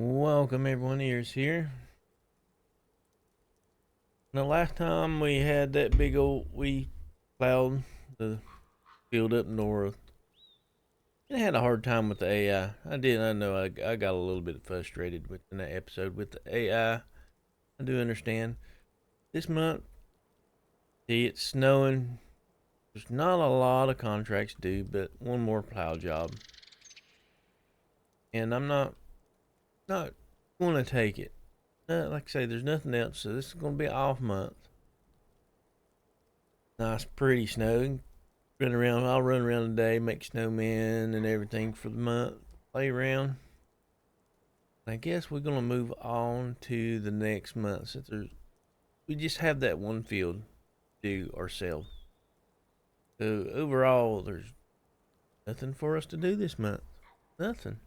Welcome everyone, Ears here. The last time we had that we plowed the field up north. I had a hard time with the AI. I know I got a little bit frustrated with in that episode with the AI. I do understand. This month, see it's snowing. There's not a lot of contracts due, but one more plow job. And I'm not gonna take it. Like I say, there's nothing else, so this is gonna be an off month. Nice, pretty snow. I'll run around today, make snowmen and everything for the month. Play around. I guess we're gonna move on to the next month. We just have that one field to do ourselves. So overall, there's nothing for us to do this month. Nothing.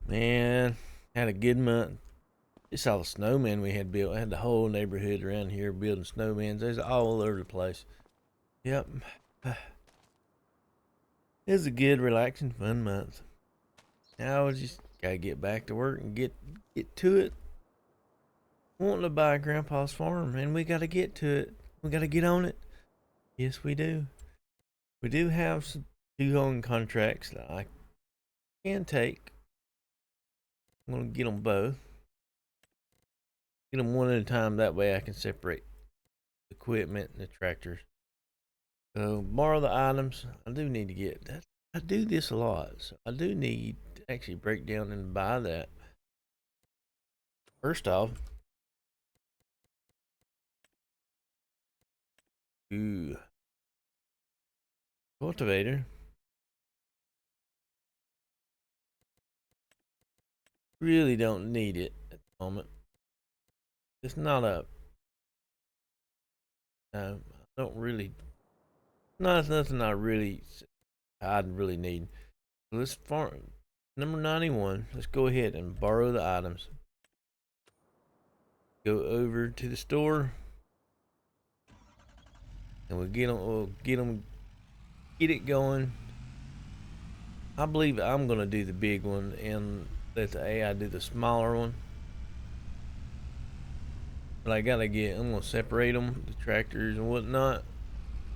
Man, had a good month. Just saw the snowmen we had built. I had the whole neighborhood around here building snowmen. There's all over the place. Yep. It was a good, relaxing, fun month. Now I just gotta get back to work and get to it. Wanting to buy Grandpa's farm, and we gotta get to it. We gotta get on it. Yes, we do. We do have some 2 home contracts that I can take. I'm gonna get them both. Get them one at a time. That way I can separate the equipment and the tractors. So borrow the items. I do need to get that. I do this a lot, so I do need to actually break down and buy that. First off, ooh, cultivator. Really don't need it at the moment. It's not a. I don't really. Not nothing I'd really need. So let's farm number 91. Let's go ahead and borrow the items. Go over to the store, and we'll get them. Get it going. I believe I'm gonna do the big one and let the AI do the smaller one. But I'm gonna separate them, the tractors and whatnot,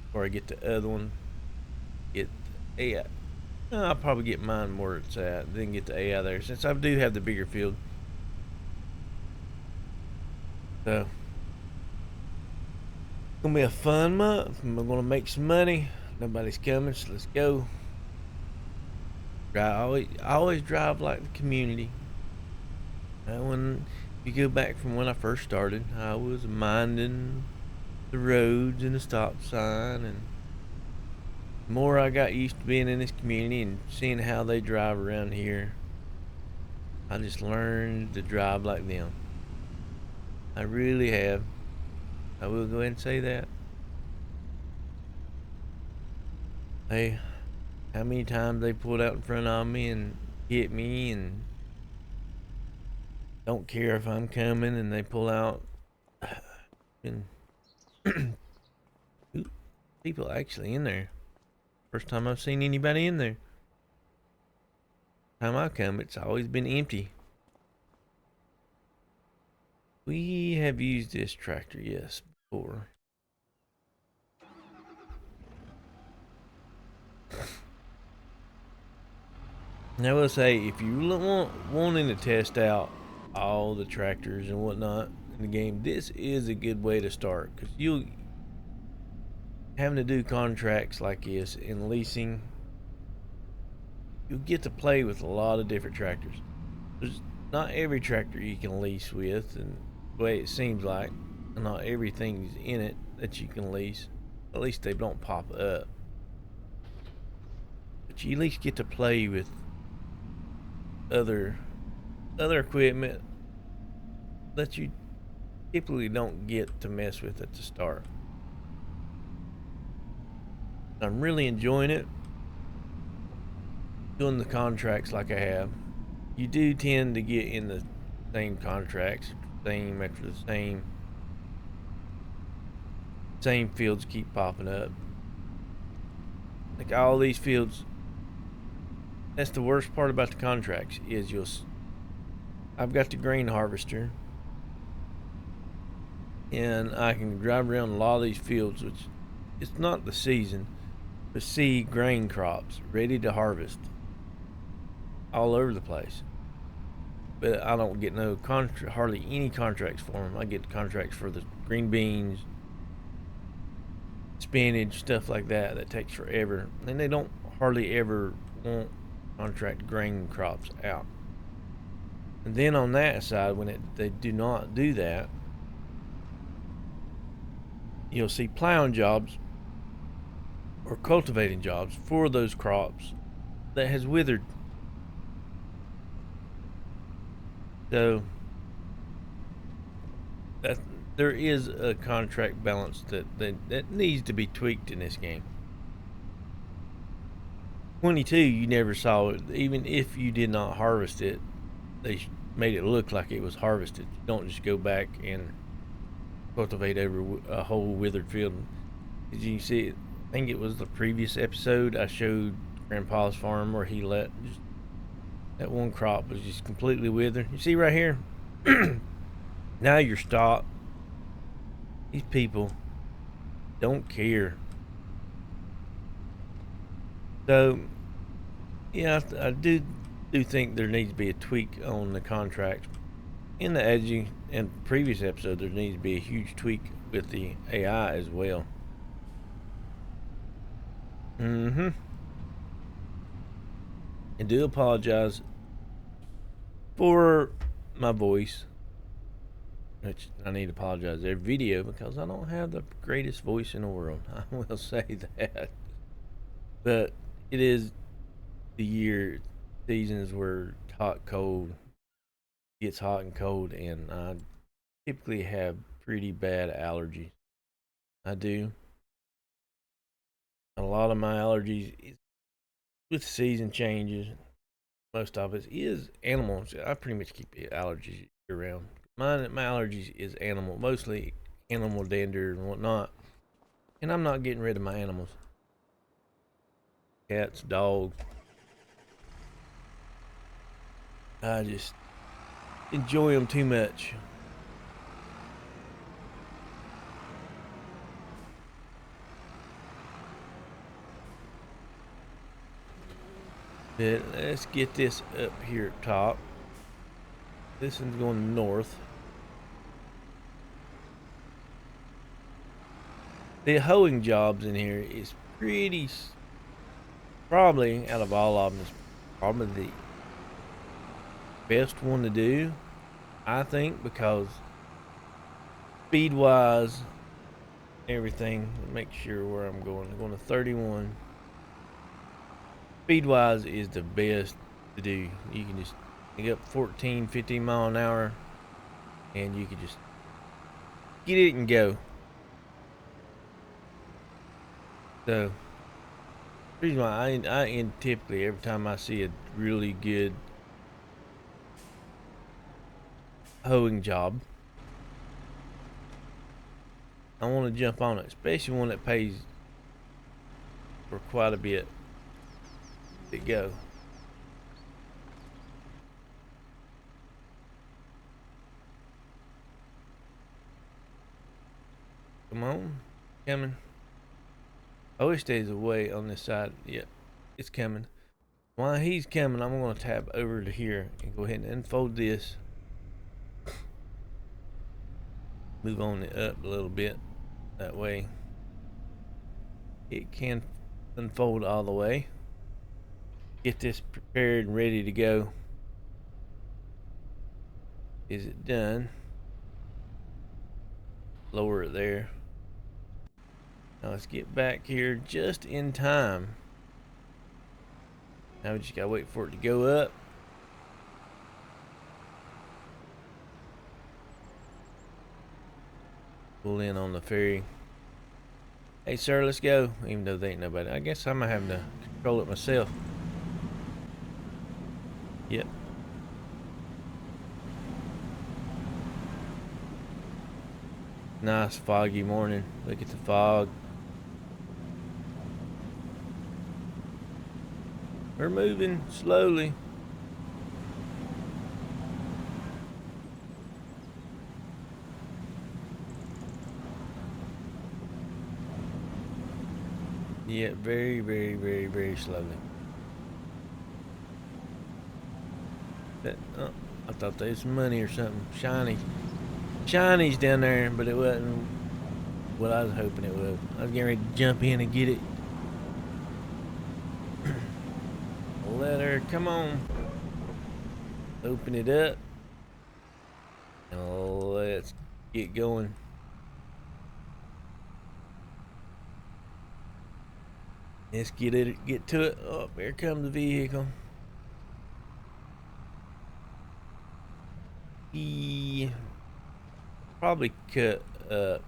before I get the other one. Get the AI. I'll probably get mine where it's at, then get the AI there, since I do have the bigger field. So, it's gonna be a fun month. I'm gonna make some money. Nobody's coming, so let's go. I always drive like the community. When you go back from when I first started, I was minding the roads and the stop sign, and the more I got used to being in this community and seeing how they drive around here, I just learned to drive like them. I really have. I will go ahead and say that. Hey, how many times they pulled out in front of me and hit me, and don't care if I'm coming, and they pull out. And people actually in there. First time I've seen anybody in there. Time I come, it's always been empty. We have used this tractor, yes, before. I will say, if you wanting to test out all the tractors and whatnot in the game, this is a good way to start, because you having to do contracts like this in leasing, you get to play with a lot of different tractors. There's not every tractor you can lease with, and the way it seems like, not everything's in it that you can lease. At least they don't pop up. But you at least get to play with other equipment that you typically don't get to mess with at the start. I'm really enjoying it. Doing the contracts like I have. You do tend to get in the same contracts, same after the same fields keep popping up. Like all these fields that's the worst part about the contracts is I've got the grain harvester, and I can drive around a lot of these fields, which it's not the season, but see grain crops ready to harvest all over the place. But I don't get hardly any contracts for them. I get contracts for the green beans, spinach, stuff like that. That takes forever, and they don't hardly ever want contract grain crops out. And then on that side, when they do not do that, you'll see plowing jobs or cultivating jobs for those crops that has withered. So that there is a contract balance that needs to be tweaked in this game. 22, you never saw it. Even if you did not harvest it, they made it look like it was harvested. You don't just go back and cultivate over a whole withered field. Did you see it? I think it was the previous episode I showed Grandpa's farm where he let just that one crop was just completely withered. You see right here? Now you're stopped. These people don't care. So, yeah, I do think there needs to be a tweak on the contracts. In the edging and previous episode, there needs to be a huge tweak with the AI as well. I do apologize for my voice, which I need to apologize every video because I don't have the greatest voice in the world. I will say that. But it is the year seasons where hot, cold, gets hot and cold, and I typically have pretty bad allergies. I do. A lot of my allergies with season changes, most of it is animals. I pretty much keep allergies year round. My allergies is animal, mostly animal dander and whatnot. And I'm not getting rid of my animals. Cats, dogs. I just enjoy them too much. But let's get this up here at top. This one's going north. The hoeing jobs in here is pretty, probably out of all of them, is probably the best one to do, I think, because speed wise, everything, make sure where I'm going to 31. Speed wise is the best to do. You can just get up 14, 15 mile an hour and you can just get it and go. So the reason why I end typically every time I see a really good hoeing job, I want to jump on it, especially one that pays for quite a bit to go. Come on, coming. Oh, it stays away on this side. Yep, it's coming. While he's coming, I'm going to tab over to here and go ahead and unfold this. Move on it up a little bit. That way it can unfold all the way. Get this prepared and ready to go. Is it done? Lower it there. Now let's get back here just in time. Now we just gotta wait for it to go up. Pull in on the ferry. Hey sir, let's go. Even though there ain't nobody. I guess I'm having to control it myself. Yep. Nice foggy morning. Look at the fog. We're moving slowly. Yeah, very, very, very, very slowly. Oh, I thought there was some money or something. Shinies down there, but it wasn't what I was hoping it was. I was getting ready to jump in and get it. Let her, come on. Open it up. And let's get going. Let's get to it. Oh, here comes the vehicle. He probably cut up.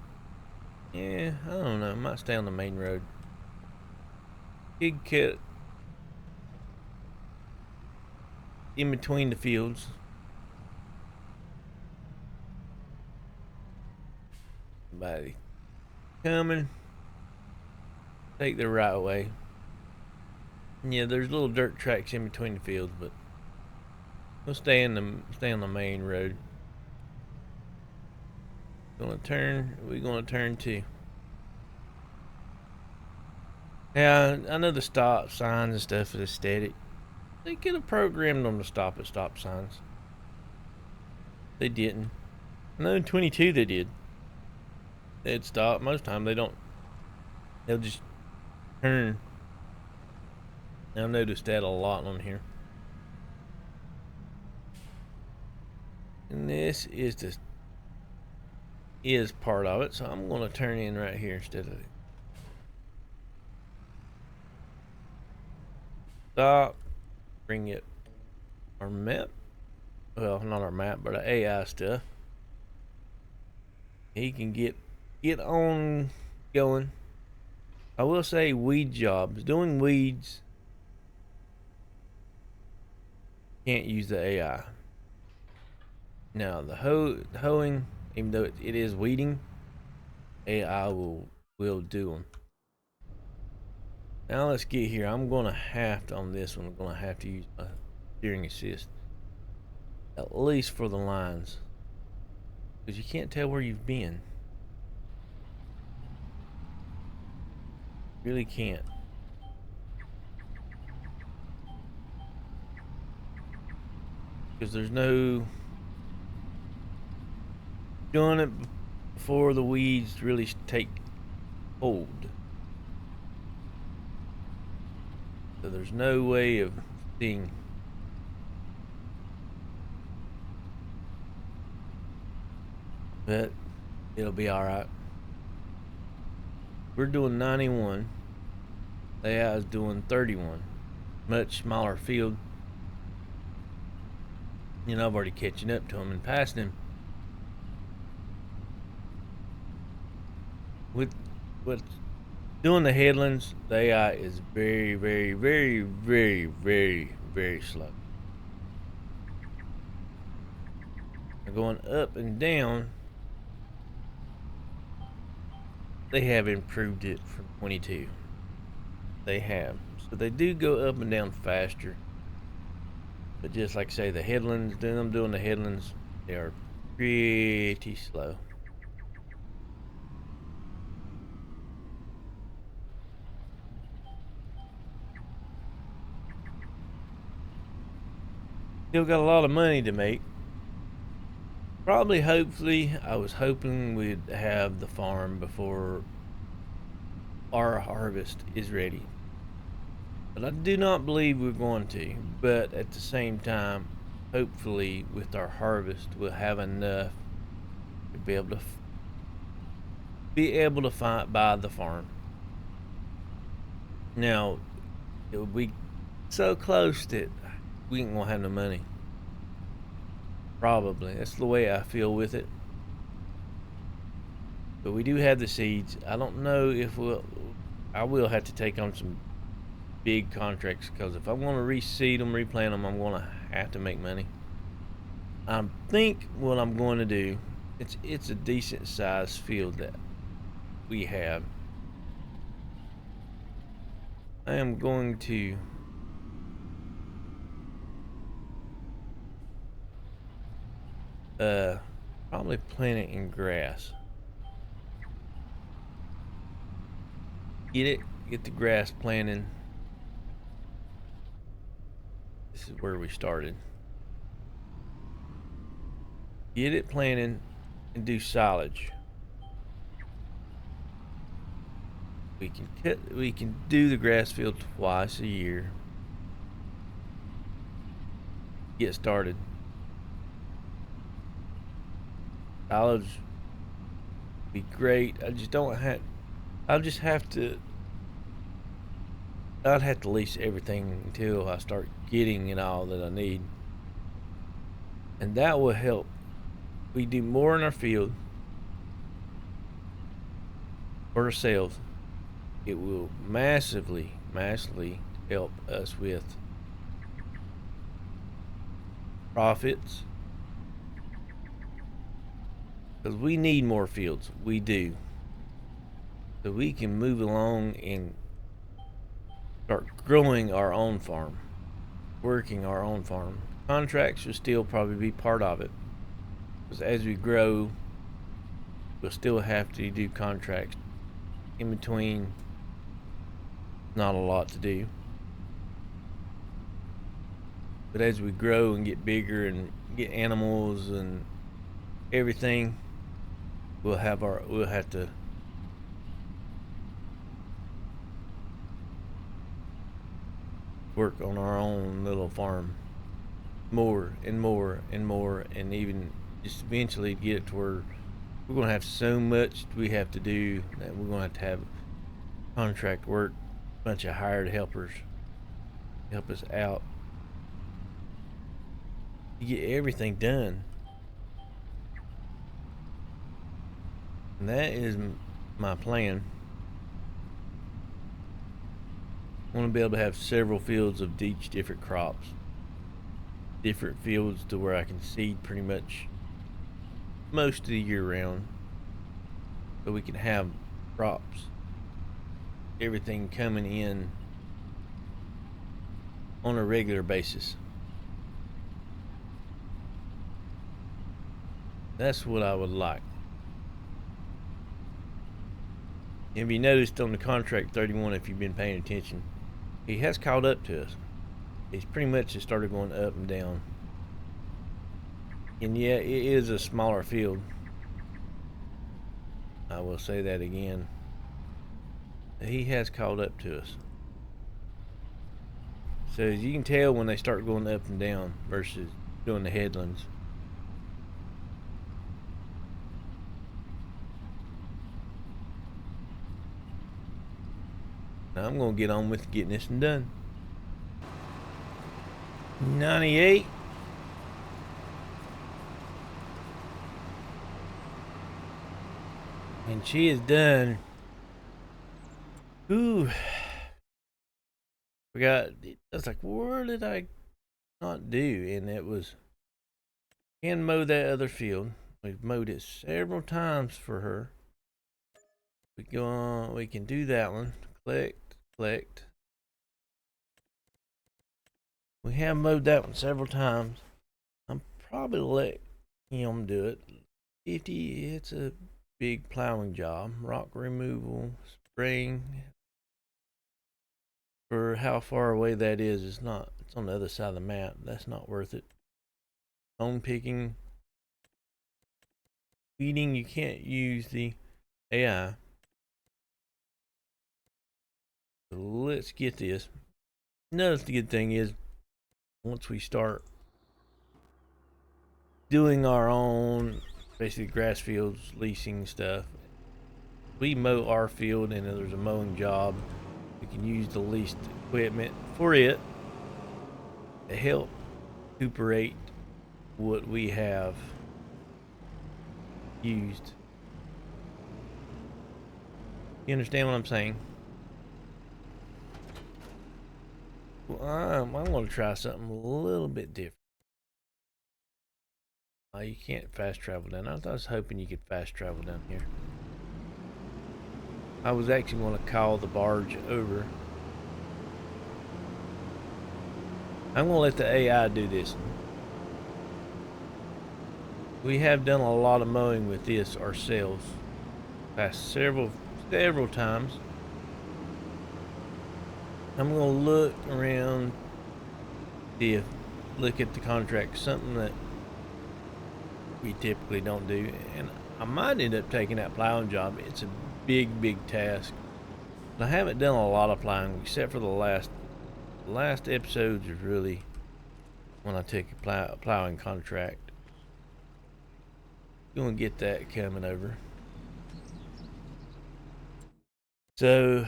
Yeah, I don't know. Might stay on the main road. Big cut in between the fields. Somebody coming. Take the right way. Yeah, there's little dirt tracks in between the fields, but we'll stay on the main road. We're gonna turn too. Yeah, I know the stop signs and stuff is static. They could have programmed them to stop at stop signs. They didn't. I know in 22 they did. They'd stop. Most time they don't. They'll just turn. I've noticed that a lot on here. And this is part of it, so I'm gonna turn in right here instead of stop. Bring it our map. Well, not our map, but our AI stuff. He can get on going. I will say weed jobs. Doing weeds, can't use the AI. Now the hoeing, even though it is weeding, AI will do them. Now let's get here. I'm gonna have to on this one. I'm gonna have to use my steering assist, at least for the lines, because you can't tell where you've been. Really can't. Because there's no doing it before the weeds really take hold. So there's no way of seeing. But it'll be alright. We're doing 91. AI is doing 31. Much smaller field. You know, I've already catching up to him and passing him. With doing the headlands, the AI is very, very, very, very, very, very slow. They're going up and down. They have improved it from 22. They have. So they do go up and down faster. But just like I say, the headlands, doing the headlands, they are pretty slow. Still got a lot of money to make. Probably, hopefully, I was hoping we'd have the farm before our harvest is ready. But I do not believe we're going to. But at the same time, hopefully with our harvest, we'll have enough to be able to buy the farm. Now, it will be so close that we ain't gonna have no money. Probably. That's the way I feel with it. But we do have the seeds. I don't know if I will have to take on some big contracts, because if I'm going to reseed them, replant them, I'm going to have to make money. I think what I'm going to do, it's a decent sized field that we have. I am going to Probably plant it in grass. Get the grass planting. This is where we started. Get it planted and do silage. We can do the grass field twice a year. Get started. Silage be great. I'll just have to I'd have to lease everything until I start getting it all that I need. And that will help. We do more in our field for ourselves. It will massively help us with profits. Because we need more fields. We do. So we can move along and start growing our own farm. Working our own farm. Contracts will still probably be part of it. Because as we grow, we'll still have to do contracts. In between, not a lot to do. But as we grow and get bigger and get animals and everything, we'll have to work on our own little farm more and more and more, and even just eventually get it to where we're going to have so much we have to do that we're going to have contract work, a bunch of hired helpers help us out to get everything done. And that is my plan. I want to be able to have several fields of each different crops. Different fields to where I can seed pretty much most of the year round. So we can have crops. Everything coming in on a regular basis. That's what I would like. If you noticed on the contract 31, if you've been paying attention, he has caught up to us. He's pretty much just started going up and down. And yeah, it is a smaller field. I will say that again. He has caught up to us. So as you can tell when they start going up and down versus doing the headlands. Now I'm going to get on with getting this done. 98. And she is done. Ooh. Forgot. I was like, where did I not do? And it was, can mow that other field. We've mowed it several times for her. We go on, we can do that one. Collect. We have mowed that one several times. I'm probably let him do it. 50, it's a big plowing job. Rock removal, spraying. For how far away that is, it's on the other side of the map. That's not worth it. Stone picking. Weeding, you can't use the AI. So let's get this. Another good thing is, once we start doing our own, basically grass fields, leasing stuff, we mow our field and there's a mowing job, we can use the leased equipment for it to help recuperate what we have used. You understand what I'm saying? Well, I'm going to try something a little bit different. You can't fast travel down. I was hoping you could fast travel down here. I was actually going to call the barge over. I'm going to let the AI do this. We have done a lot of mowing with this ourselves. Past several times. I'm gonna look around, see if look at the contract, something that we typically don't do, and I might end up taking that plowing job. It's a big task. I haven't done a lot of plowing except for the last episodes is really when I took a plowing contract. Gonna get that coming over. So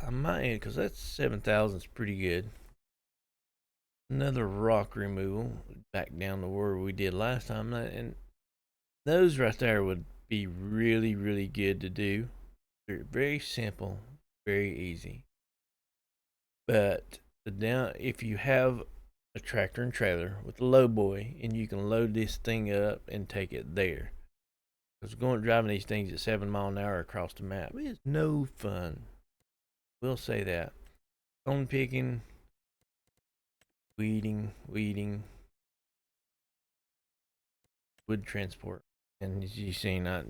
I might, because that's 7,000 is pretty good. Another rock removal back down to where we did last time, and those right there would be really good to do. They're very simple, very easy. But if you have a tractor and trailer with a low boy, and you can load this thing up and take it there. Because driving these things at 7 miles an hour across the map is no fun. We'll say that. Stone picking, weeding, wood transport, and as you've seen, no,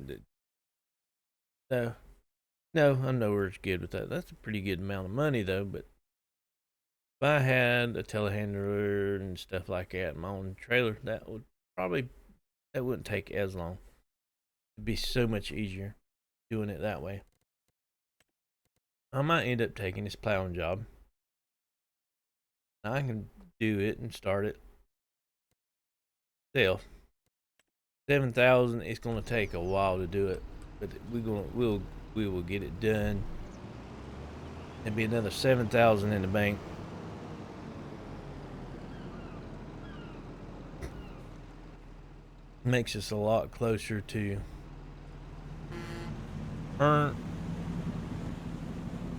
I'm nowhere as good with that. That's a pretty good amount of money though. But if I had a telehandler and stuff like that in my own trailer, that wouldn't take as long. It'd be so much easier doing it that way. I might end up taking this plowing job. I can do it and start it self. 7,000. It's gonna take a while to do it, but we will get it done. There'll be another 7,000 in the bank. Makes us a lot closer to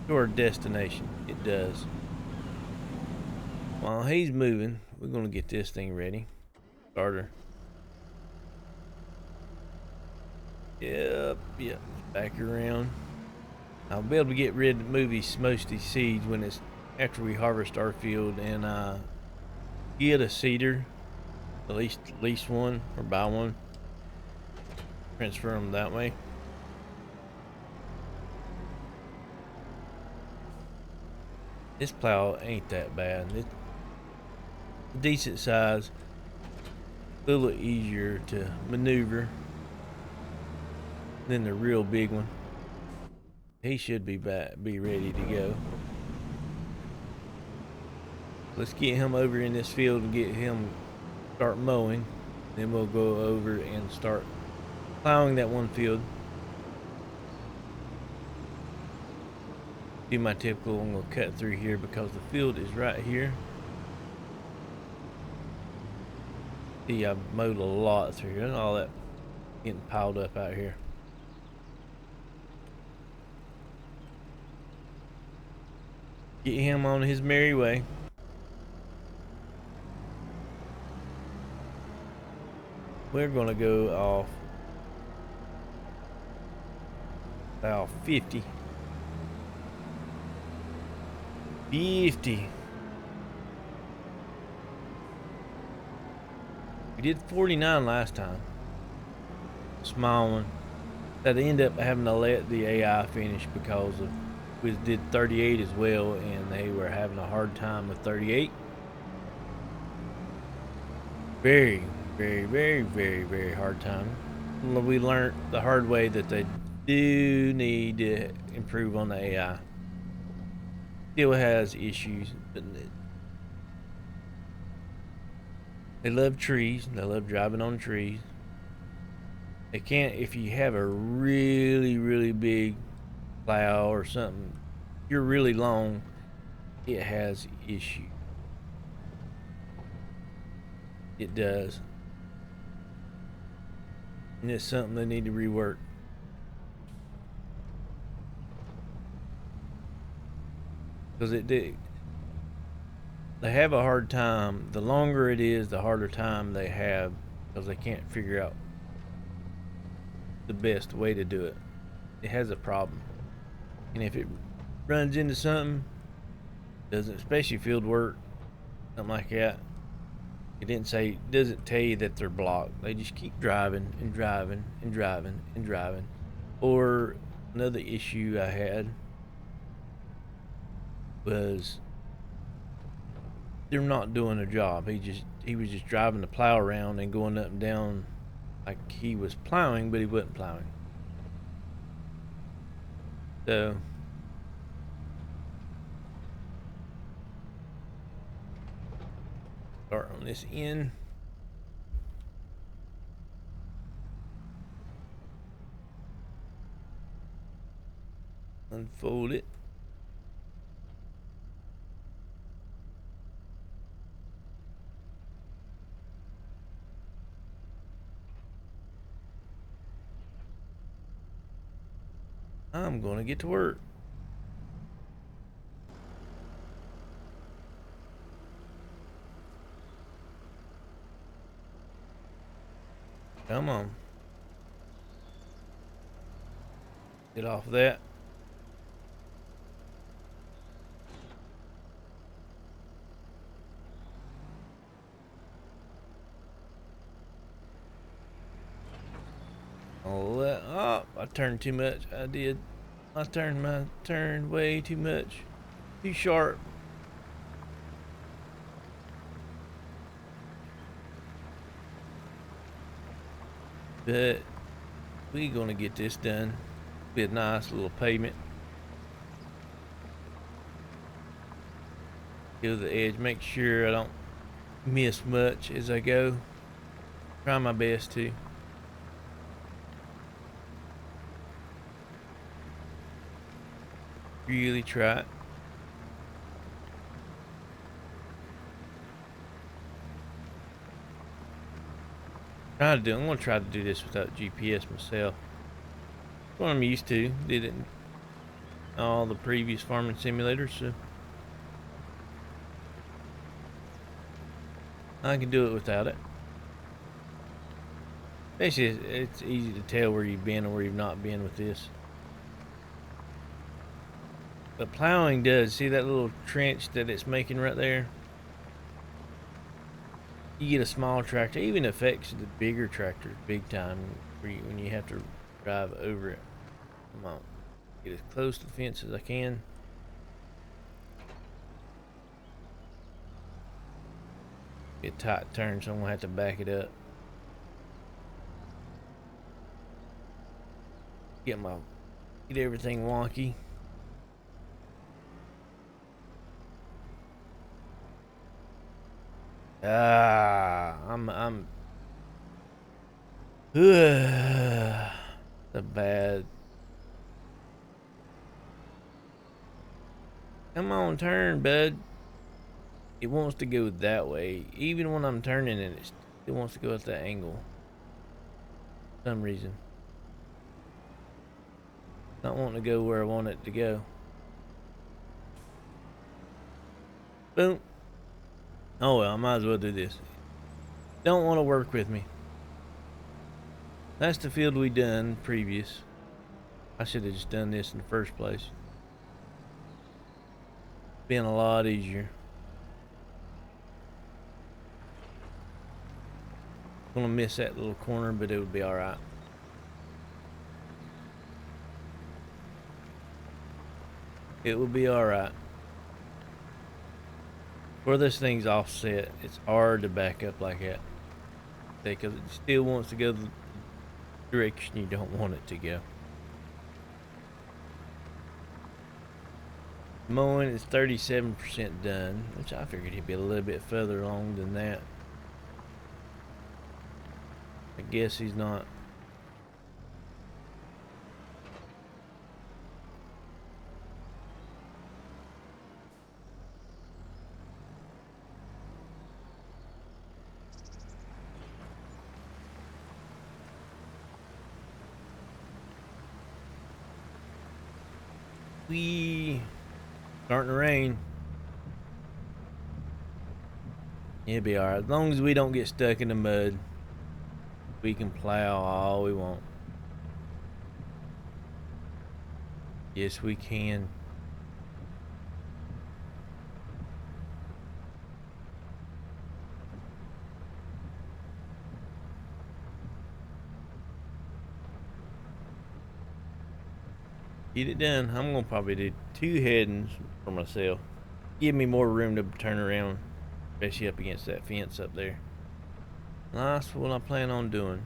our destination. It does. While he's moving, we're gonna get this thing ready. Starter. Yep. Back around. I'll be able to get rid of most of these seeds when it's after we harvest our field and get a seeder, at least one, or buy one. Transfer them that way. This plow ain't that bad. It's a decent size, a little easier to maneuver than the real big one. He should be ready to go. Let's get him over in this field and get him start mowing. Then we'll go over and start plowing that one field. Do my typical, I'm gonna cut through here because the field is right here. See, I mowed a lot through here and all that getting piled up out here. Get him on his merry way. We're gonna go off about 50. We did 49 last time. Small one. That ended up having to let the AI finish because we did 38 as well, and they were having a hard time with 38. Very hard time. We learned the hard way that they do need to improve on the AI. Still has issues, but they love trees. They love driving on trees. They can't, if you have a really big plow or something, you're really long, it has issues. It does. And it's something they need to rework. Because they have a hard time. The longer it is, the harder time they have because they can't figure out the best way to do it. It has a problem. And if it runs into something, doesn't, especially field work, something like that, It didn't say, doesn't tell you that they're blocked. They just keep driving and driving and driving and driving. Or another issue I had was they're not doing a job. He was just driving the plow around and going up and down like he was plowing, but he wasn't plowing. So start on this end. Unfold it. I'm gonna get to work. Come on. Get off that. Oh, I turned too much. I did. I turned way too much. Too sharp. But we gonna get this done. Be a nice little pavement. Go to the edge. Make sure I don't miss much as I go. Try my best to. Really try it. I'm gonna try to do this without GPS myself. That's what I'm used to. Did it in all the previous farming simulators, so I can do it without it. Basically, it's easy to tell where you've been and where you've not been with this. But plowing does. See that little trench that it's making right there? You get a small tractor, it even affects the bigger tractors big time when you have to drive over it. Come on. Get as close to the fence as I can. Get a tight turn, so I'm gonna have to back it up. Get everything wonky. I'm the bad. Come on, turn, bud. It wants to go that way. Even when I'm turning it, it wants to go at that angle. For some reason. Not wanting to go where I want it to go. Boom. Oh well, I might as well do this. Don't want to work with me. That's the field we done previous. I should have just done this in the first place. Been a lot easier. Gonna miss that little corner, but it would be alright. It will be alright. Where this thing's offset, it's hard to back up like that. Because it still wants to go the direction you don't want it to go. Mowing is 37% done, which I figured he'd be a little bit further along than that. I guess he's not. Starting to rain. It'll be alright. As long as we don't get stuck in the mud, we can plow all we want. Yes, we can. Get it done. I'm gonna probably do 2 headings for myself. Give me more room to turn around, especially up against that fence up there. That's what I plan on doing.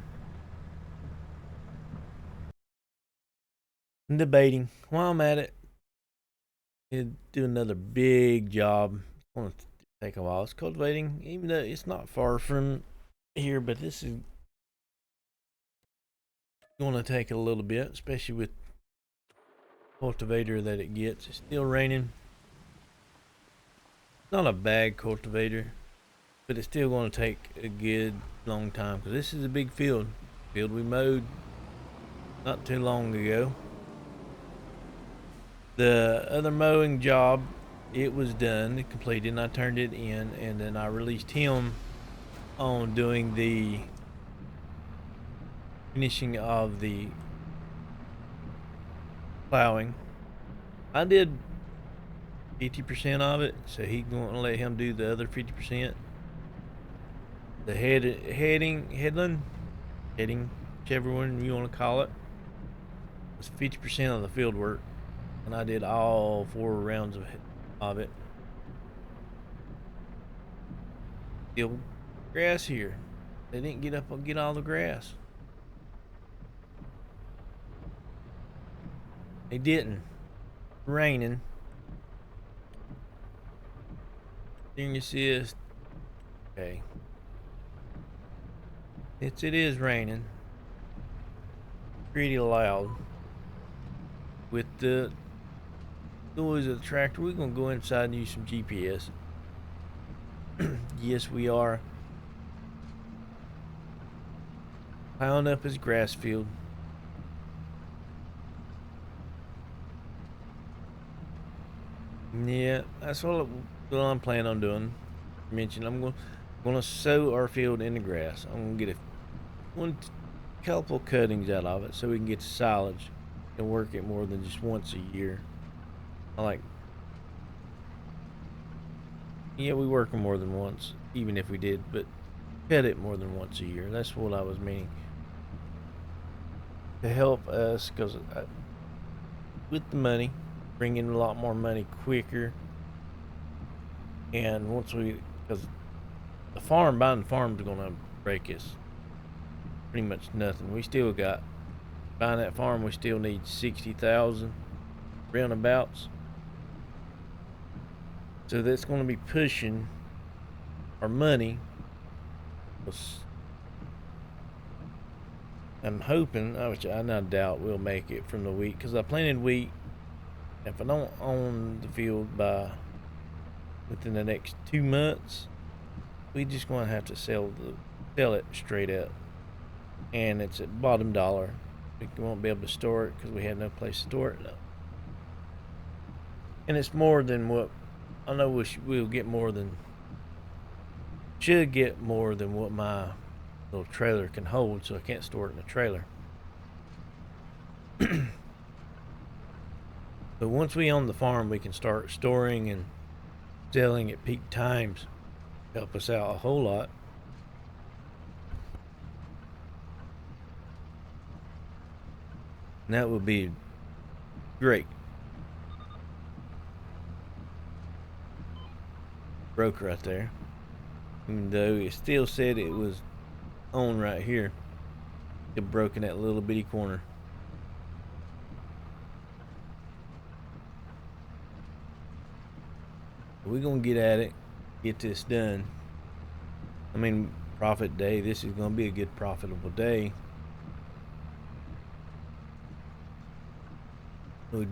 Debating while I'm at it. Do another big job. It's gonna take a while. It's cultivating, even though it's not far from here, but this is gonna take a little bit, especially with cultivator that it gets. It's still raining. Not a bad cultivator, but it's still gonna take a good long time because this is a big field. Field we mowed not too long ago. The other mowing job, it was done, completed, and I turned it in, and then I released him on doing the finishing of the plowing. I did 50% of it, so he's going to let him do the other 50%. The heading, whichever one you want to call it, was 50% of the field work, and I did all 4 rounds of it. Still grass here. They didn't get up and get all the grass. They didn't. Raining. Then you see this. Okay. It is raining. Pretty loud. With the noise of the tractor, we're gonna go inside and use some GPS. Yes, we are plowing up his grass field. Yeah, that's what I'm planning on doing. I'm gonna sow our field in the grass. I'm gonna get a couple cuttings out of it so we can get the silage and work it more than just once a year. Yeah, we work them more than once, even if we did, but cut it more than once a year. That's what I was meaning. To help us, because with the money, bring in a lot more money quicker. And because buying the farm is going to break us pretty much nothing. We still got, buying that farm, we still need 60,000 roundabouts. So that's going to be pushing our money. I'm hoping, which I not doubt we'll make it from the wheat, because I planted wheat. If I don't own the field within the next 2 months, we just going to have to sell it straight up, and it's at bottom dollar. We won't be able to store it because we have no place to store it now. And it's more than what I know. We'll get more than should get more than what my little trailer can hold, so I can't store it in a trailer. But once we own the farm, we can start storing and selling at peak times. Help us out a whole lot. And that would be great. Broke right there. Even though it still said it was on right here. It broke in that little bitty corner. We're gonna get at it, get this done. I mean, profit day. This is gonna be a good profitable day. We'd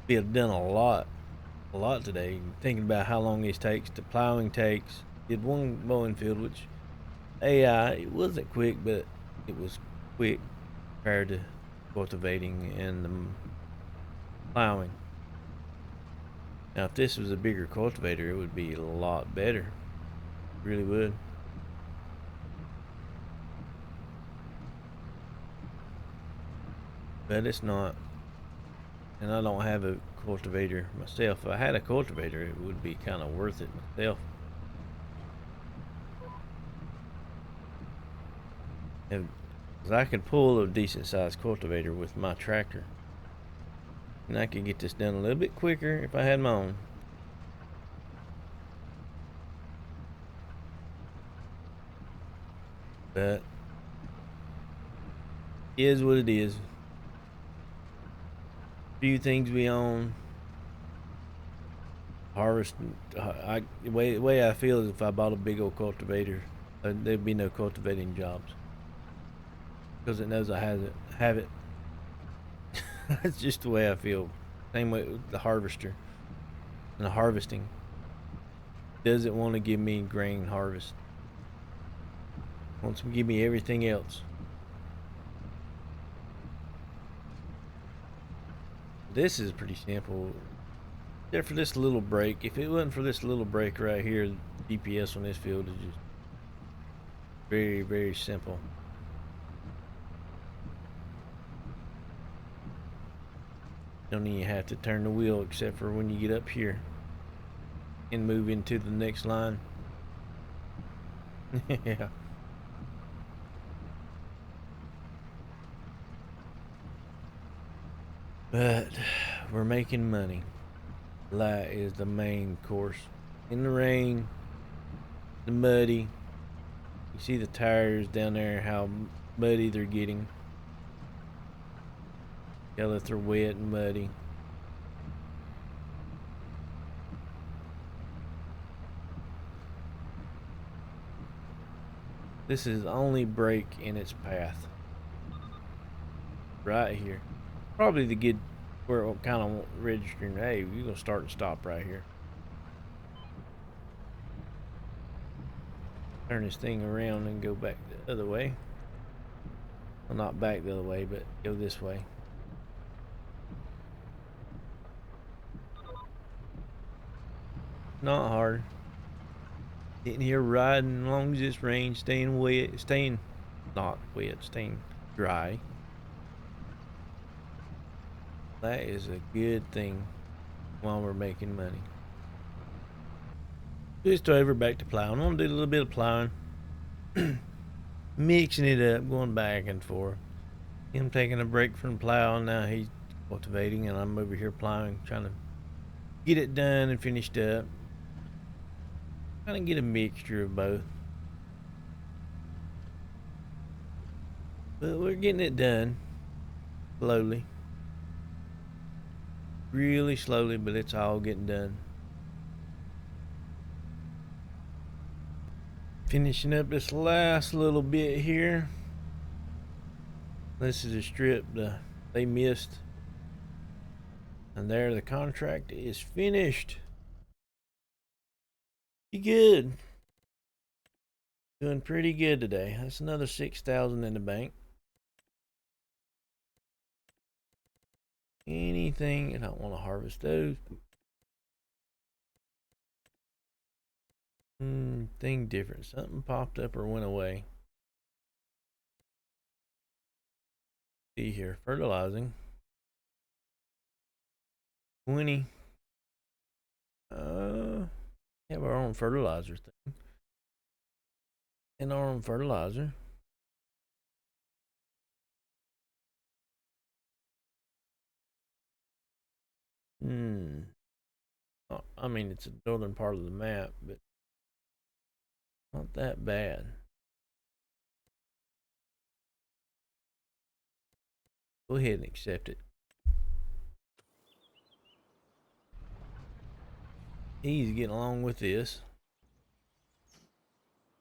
be done a lot today. Thinking about how long this takes, the plowing takes. Did one mowing field, which it wasn't quick, but it was quick compared to cultivating and the plowing. Now, if this was a bigger cultivator, it would be a lot better. It really would. But it's not. And I don't have a cultivator myself. If I had a cultivator, it would be kind of worth it myself. Because I could pull a decent sized cultivator with my tractor. And I could get this done a little bit quicker if I had my own. But it is what it is. Few things we own. Harvest. The way I feel is if I bought a big old cultivator, there'd be no cultivating jobs because it knows I have it. That's just the way I feel. Same way with the harvester and the harvesting. Doesn't want to give me grain harvest. Wants to give me everything else. This is pretty simple. Except for this little break. If it wasn't for this little break right here, the GPS on this field is just very, very simple. Don't even have to turn the wheel except for when you get up here and move into the next line. Yeah. But we're making money. That is the main course. In the rain, the muddy. You see the tires down there, how muddy they're getting. Yeah, that they're wet and muddy. This is the only break in its path. Right here. Probably the good where it kind of registering, hey, you're going to start and stop right here. Turn this thing around and go back the other way. Well, not back the other way, but go this way. Not hard. Getting here riding as long as it's rain, staying wet, staying not wet, staying dry. That is a good thing while we're making money. Just over back to plowing. I want to do a little bit of plowing. Mixing it up, going back and forth. Him taking a break from plowing. Now he's cultivating and I'm over here plowing, trying to get it done and finished up. Trying to get a mixture of both. But we're getting it done. Slowly. Really slowly, but it's all getting done. Finishing up this last little bit here. This is a strip they missed. And there the contract is finished. Pretty good. Doing pretty good today. That's another 6,000 in the bank. Anything, I don't want to harvest those. Thing different. Something popped up or went away. See here, fertilizing. 20. Have our own fertilizer thing. And our own fertilizer. I mean, it's a northern part of the map, but not that bad. Go ahead and accept it. He's getting along with this.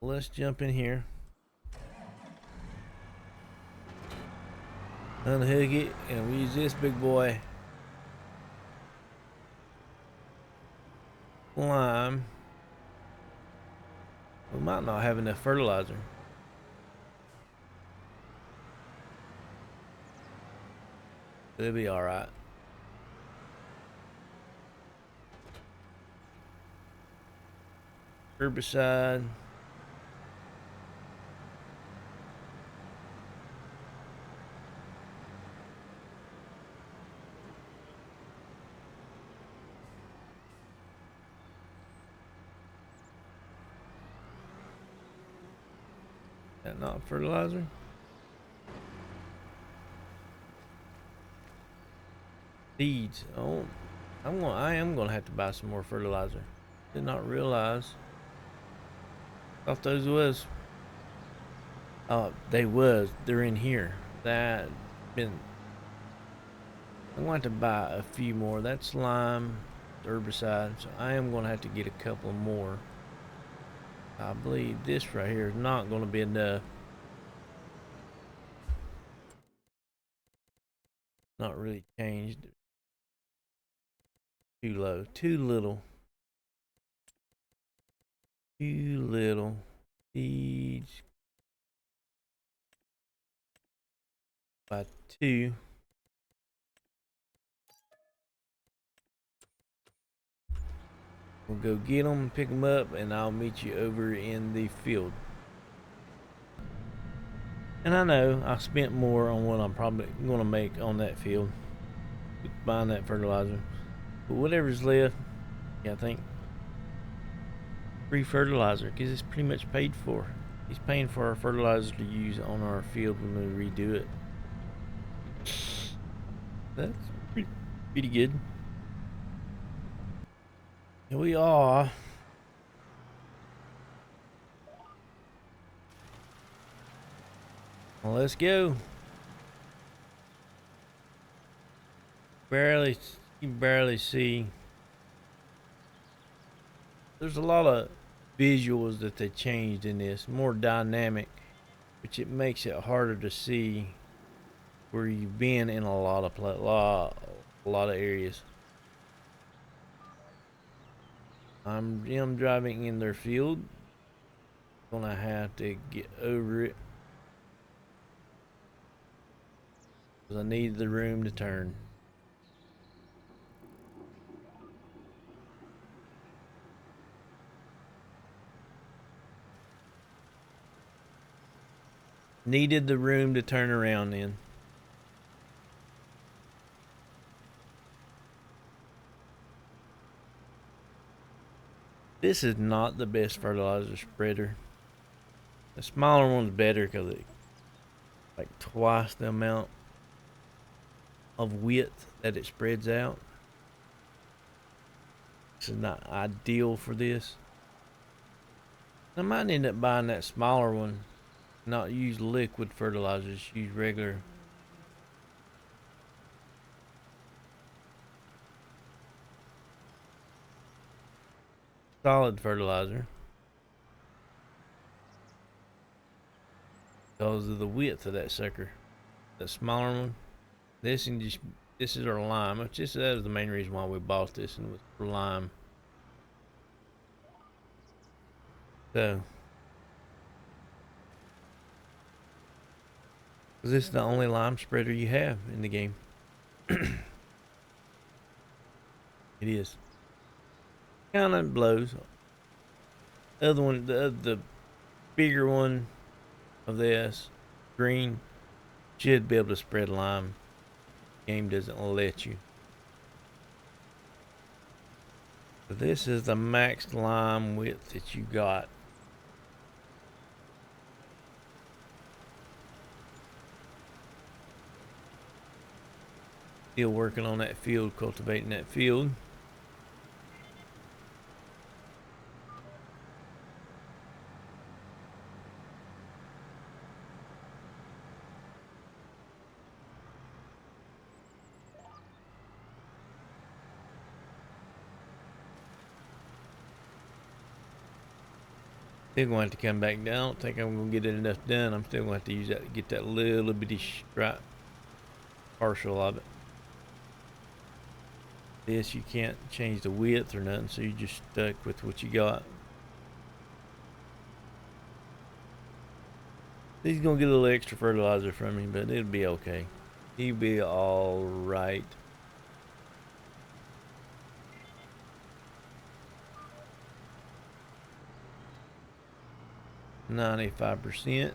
Let's jump in here. Unhook it, and we use this big boy. Lime. We might not have enough fertilizer. It'll be alright. Herbicide. That not fertilizer? Seeds. Oh, I am gonna have to buy some more fertilizer. Did not realize. Thought those was. Oh, they was. They're in here. That been. I'm going to buy a few more. That's lime, herbicide. So I am gonna have to get a couple more. I believe this right here is not gonna be enough. Not really changed. Too low. Too little. Too little. Seeds by 2. We'll go get them, pick them up, and I'll meet you over in the field. And I know I spent more on what I'm probably going to make on that field, buying that fertilizer. But whatever's left, yeah, I think free fertilizer, because it's pretty much paid for. He's paying for our fertilizer to use on our field when we redo it. That's pretty good. Here we are. Well, let's go. You can barely see. There's a lot of visuals that they changed in this, more dynamic, which it makes it harder to see where you've been in a lot of areas. I'm driving in their field. Gonna have to get over it because I need the room to turn. Needed the room to turn around in. This is not the best fertilizer spreader. The smaller one's better because it's like twice the amount of width that it spreads out. This is not ideal for this. I might end up buying that smaller one. Not use liquid fertilizers, use regular. Solid fertilizer. Because of the width of that sucker. The smaller one. This is our lime. That was the main reason why we bought this, and it was for lime. So, because this is the only lime spreader you have in the game. It is. Kind of blows. The other one, the bigger one of this, green, should be able to spread lime. Game doesn't let you. But this is the max lime width that you got. Still working on that field, cultivating that field. Still going to have to come back down. I don't think I'm going to get it enough done. I'm still going to have to use that to get that little bitty stripe partial of it. This, you can't change the width or nothing, so you're just stuck with what you got. He's going to get a little extra fertilizer from me, but it'll be okay. He'll be alright. %.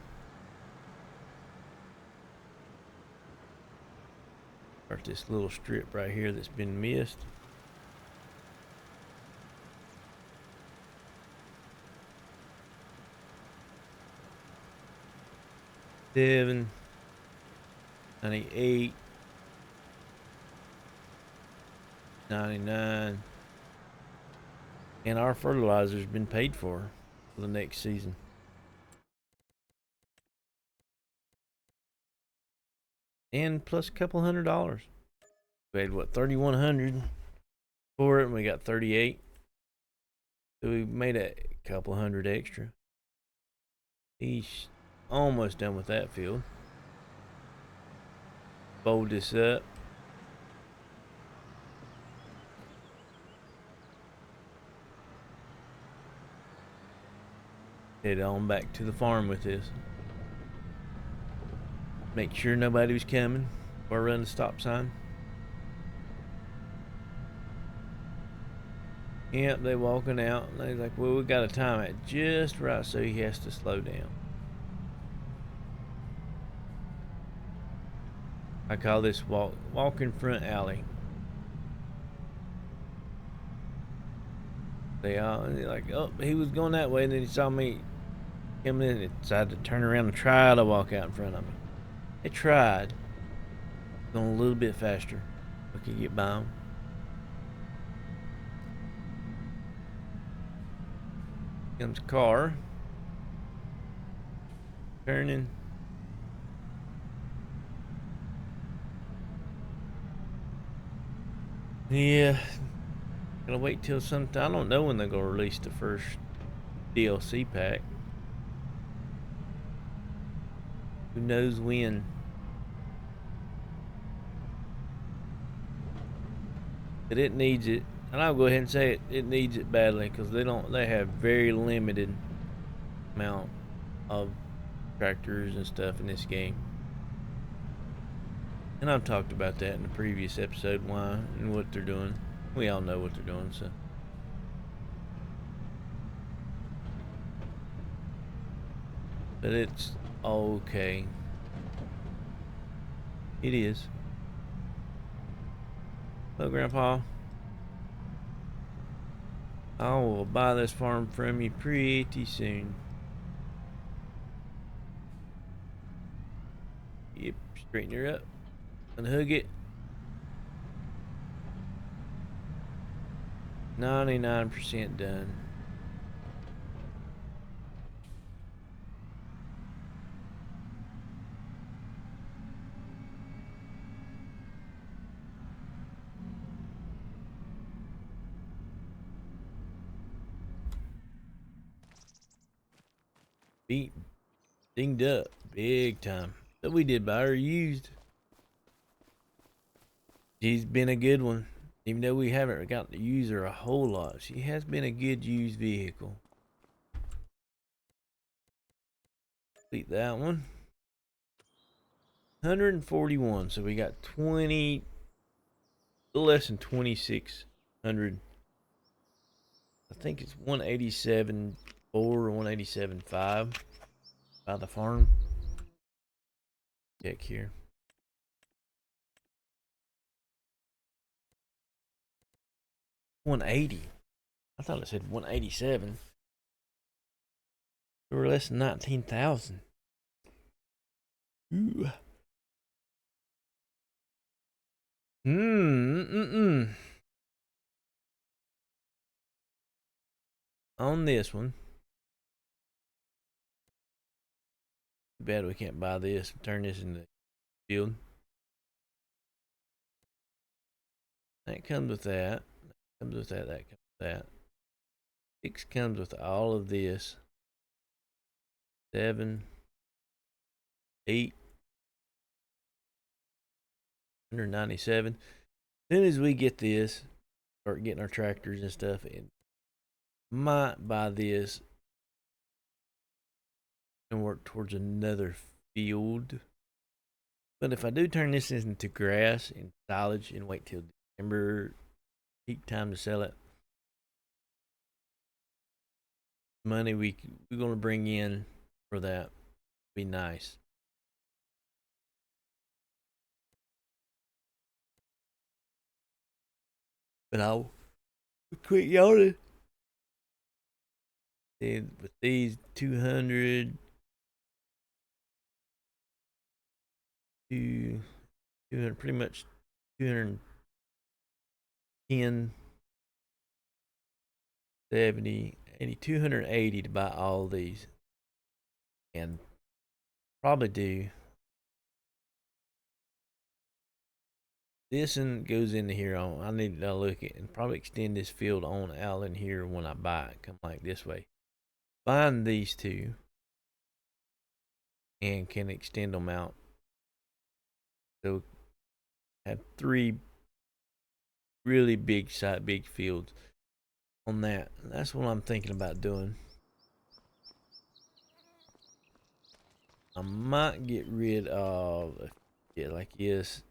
Start this little strip right here that's been missed. $7.98. $99. And our fertilizer's been paid for the next season. And plus a couple $100. We had what, 3,100 for it, and we got 38. So we made a couple hundred extra. He's almost done with that field. Fold this up. Head on back to the farm with this. Make sure nobody was coming or run the stop sign. Yep, they walking out and they're like, well, we got to time it just right so he has to slow down. I call this walk in front alley. They're like, oh, he was going that way, and then he saw me coming in and decided to turn around and try to walk out in front of me. They tried. Going a little bit faster. We could get by them. Comes a car. Turning. Yeah. Gotta wait till sometime. I don't know when they're gonna release the first DLC pack. Who knows when? But it needs it, and I'll go ahead and say it. It needs it badly because they have very limited amount of tractors and stuff in this game. And I've talked about that in the previous episode, why and what they're doing. We all know what they're doing, so. But it's okay. It is. Hello, Grandpa. I will buy this farm from you pretty soon. Yep, straighten her up. Unhook it. 99% done. Beat dinged up big time. But we did buy her used. She's been a good one. Even though we haven't got to use her a whole lot, she has been a good used vehicle. Complete that one. 141. So we got 20, a little less than 2,600. I think it's 187.4 or 187.5 by the farm. Check here. $180. I thought it said 187. We were less than 19,000. Ooh. On this one. Too bad we can't buy this and turn this into field. That comes with that. That comes with that. That comes with that. 6 comes with all of this. 7, 8, 197. As soon as we get this, start getting our tractors and stuff, and might buy this and work towards another field. But if I do turn this into grass and silage and wait till December, peak time to sell it, money we're gonna bring in for that be nice. But I'll quit yawning. With these 200 to 200, pretty much 200 10, 70, 80, 280 to buy all these. And probably do this and goes into here on. I need to look at and probably extend this field on out in here when I buy it. Come like this way. Find these two and can extend them out. So have 3 really big fields on that. That's what I'm thinking about doing. I might get rid of like this.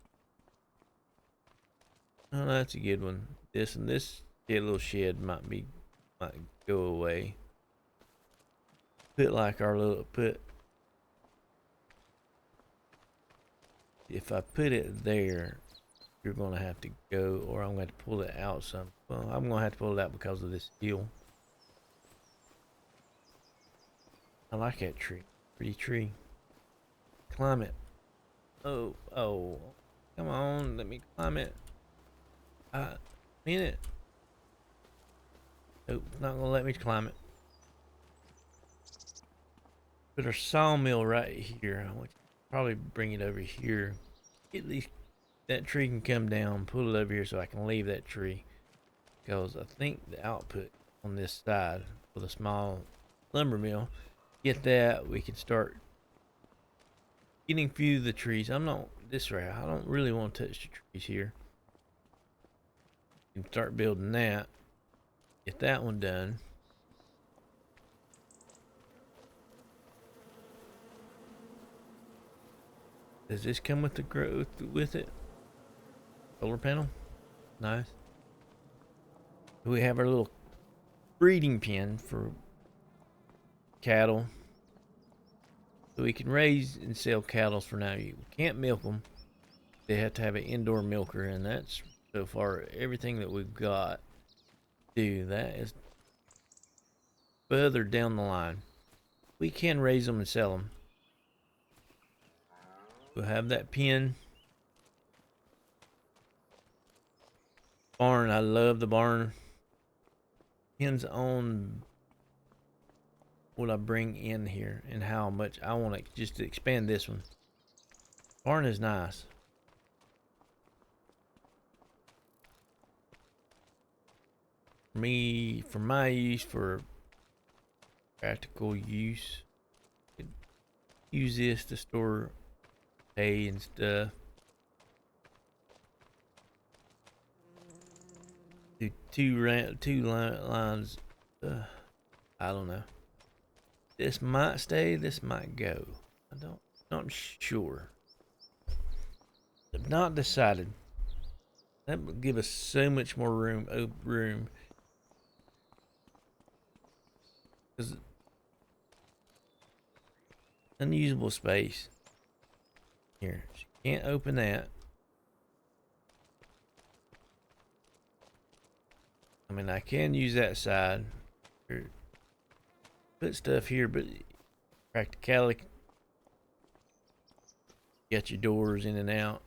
Oh, that's a good one. This and this little shed might go away. Put like our little if I put it there, you're gonna have to go, or I'm gonna have to pull it out some. Well, I'm gonna have to pull it out because of this hill. I like that tree. Pretty tree. Climb it. Oh, come on, let me climb it. In it. Nope, not gonna let me climb it. Put our sawmill right here. I want to probably bring it over here. At least that tree can come down, pull it over here so I can leave that tree. Because I think the output on this side with a small lumber mill, get that, we can start getting few of the trees. I'm not this way. I don't really want to touch the trees here. And start building that. Get that one done. Does this come with the growth with it? Solar panel? Nice. We have our little breeding pen for cattle. So we can raise and sell cattle for now. You can't milk them. They have to have an indoor milker, and that's so far everything that we've got. That is further down the line. We can raise them and sell them. We'll have that pen. Barn, I love the barn. Depends on what I bring in here and how much I want to just expand this one. Barn is nice. For my use, for practical use, I could use this to store hay and stuff. Do two lines. I don't know. This might stay. This might go. Not sure. I've not decided. That would give us so much more room. Because unusable space. Here, so you can't open that. I mean, I can use that side. Put stuff here, but practicality. Got your doors in and out.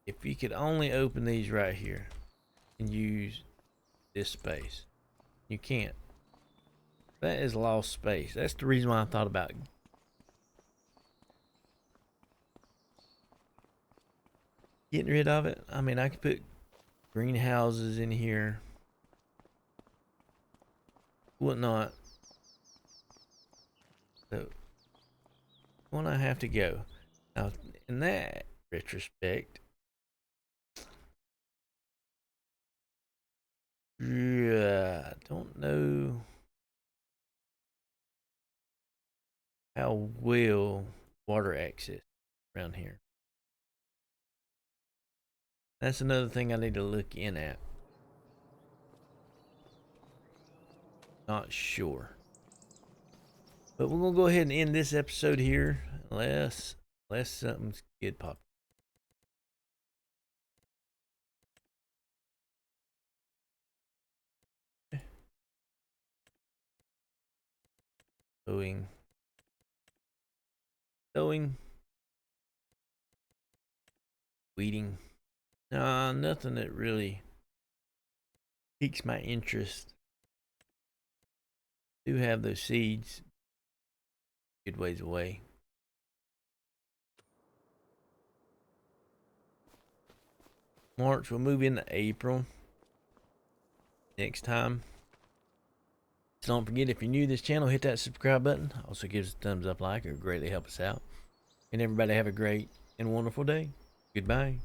If you could only open these right here and use this space, you can't. That is lost space. That's the reason why I thought about getting rid of it. I mean, I could put greenhouses in here, whatnot. So, when I have to go now, in that retrospect, yeah, I don't know how well water access around here. That's another thing I need to look in at. Not sure. But we're gonna go ahead and end this episode here, unless something's good pop. Sowing, weeding. Nah, nothing that really Piques my interest. Do have those seeds good ways away. March, we'll move into April next time. So don't forget, if you're new to this channel, hit that subscribe button. Also give us a thumbs up, like, it would greatly help us out. And everybody have a great and wonderful day. Goodbye.